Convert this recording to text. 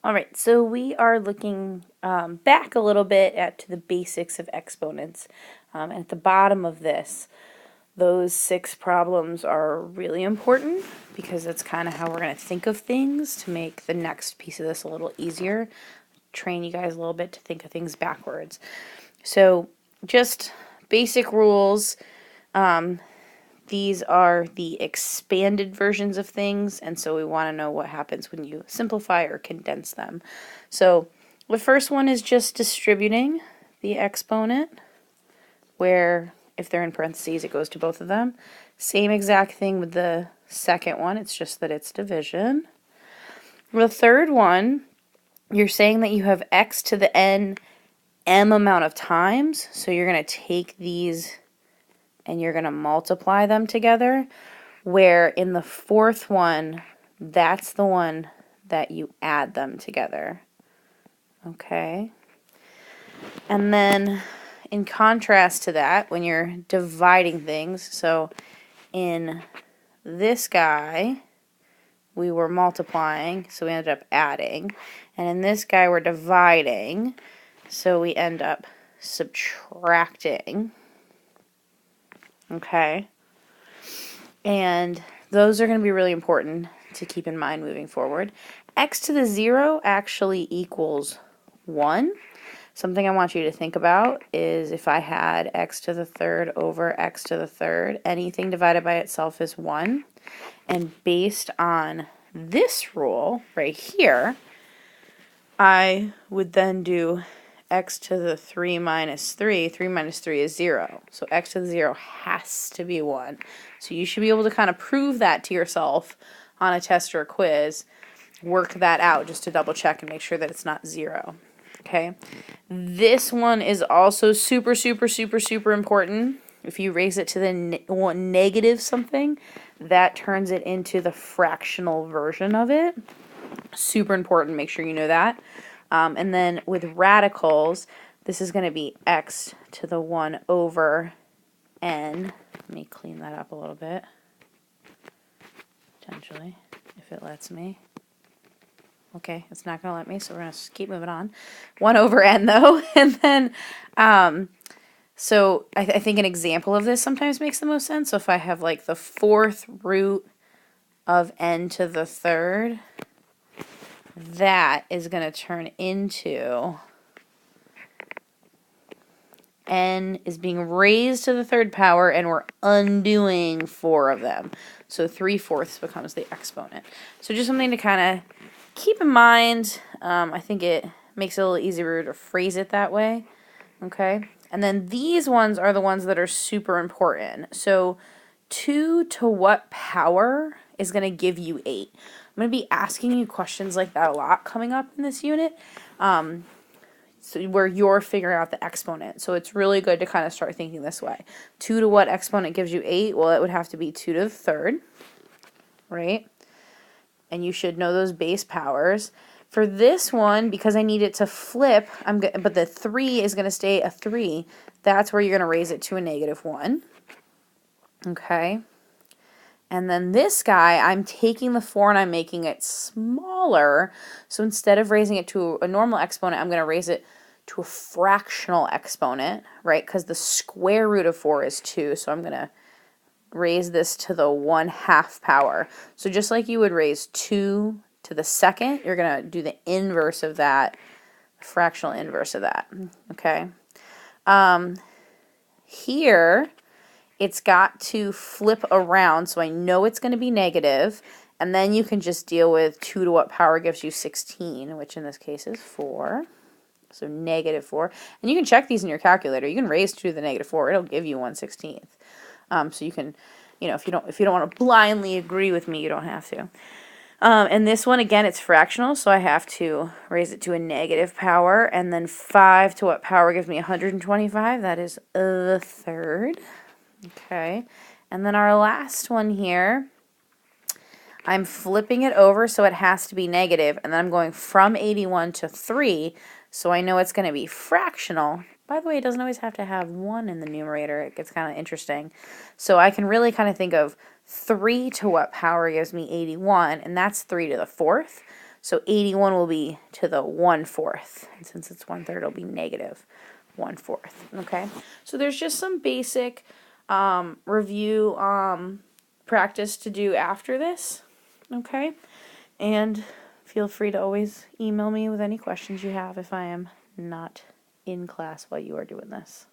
All right, so we are looking back a little bit to the basics of exponents. And at the bottom of this, those 6 problems are really important because that's kind of how we're going to think of things to make the next piece of this a little easier, train you guys a little bit to think of things backwards. So just basic rules. These are the expanded versions of things, and so we want to know what happens when you simplify or condense them. So the first one is just distributing the exponent, where if they're in parentheses, it goes to both of them. Same exact thing with the second one, it's just that it's division. The third one, you're saying that you have x to the n m amount of times, so you're going to take these and you're going to multiply them together, where in the fourth one, that's the one that you add them together. Okay? And then in contrast to that, when you're dividing things, so in this guy, we were multiplying, so we ended up adding. And in this guy, we're dividing, so we end up subtracting. Okay? And those are going to be really important to keep in mind moving forward. X to the 0 actually equals 1. Something I want you to think about is if I had x to the third over x to the third, anything divided by itself is 1. And based on this rule right here, I would then do x to the 3 minus 3. 3 minus 3 is 0. So x to the 0 has to be 1. So you should be able to kind of prove that to yourself on a test or a quiz. Work that out just to double check and make sure that it's not 0. Okay? This one is also super, super, super, super important. If you raise it to the negative something, that turns it into the fractional version of it. Super important. Make sure you know that. And then with radicals, this is going to be x to the 1 over n. Let me clean that up a little bit, potentially, if it lets me. Okay, it's not going to let me, so we're going to keep moving on. 1 over n, though. And then, so I think an example of this sometimes makes the most sense. So if I have, like, the 4th root of n to the 3rd, that is going to turn into n is being raised to the 3rd power, and we're undoing 4 of them. So 3/4 becomes the exponent. So just something to kind of keep in mind. I think it makes it a little easier to phrase it that way. Okay? And then these ones are the ones that are super important. So 2 to what power is going to give you 8? I'm going to be asking you questions like that a lot coming up in this unit. So where you're figuring out the exponent. So it's really good to kind of start thinking this way. 2 to what exponent gives you 8? Well, it would have to be 2 to the 3rd, right? And you should know those base powers. For this one, because I need it to flip, but the 3 is going to stay a 3, that's where you're going to raise it to a -1. Okay? And then this guy, I'm taking the 4 and I'm making it smaller. So instead of raising it to a normal exponent, I'm going to raise it to a fractional exponent, right? Because the square root of 4 is 2. So I'm going to raise this to the 1/2 power. So just like you would raise 2 to the 2nd, you're going to do the inverse of that, fractional inverse of that. Okay? Here, it's got to flip around, so I know it's going to be negative, and then you can just deal with 2 to what power gives you 16, which in this case is 4. So -4. And you can check these in your calculator. You can raise 2 to the -4. It'll give you 1/16. So you can, if you don't want to blindly agree with me, you don't have to. And this one, again, it's fractional, so I have to raise it to a negative power. And then 5 to what power gives me 125? That is the 3rd. Okay, and then our last one here, I'm flipping it over so it has to be negative, and then I'm going from 81 to 3, so I know it's going to be fractional. By the way, it doesn't always have to have 1 in the numerator. It gets kind of interesting. So I can really kind of think of 3 to what power gives me 81, and that's 3 to the 4th. So 81 will be to the 1/4. And since it's 1/3, it'll be negative 1/4. Okay? So there's just some basic review practice to do after this. Okay? And feel free to always email me with any questions you have if I am not in class while you are doing this.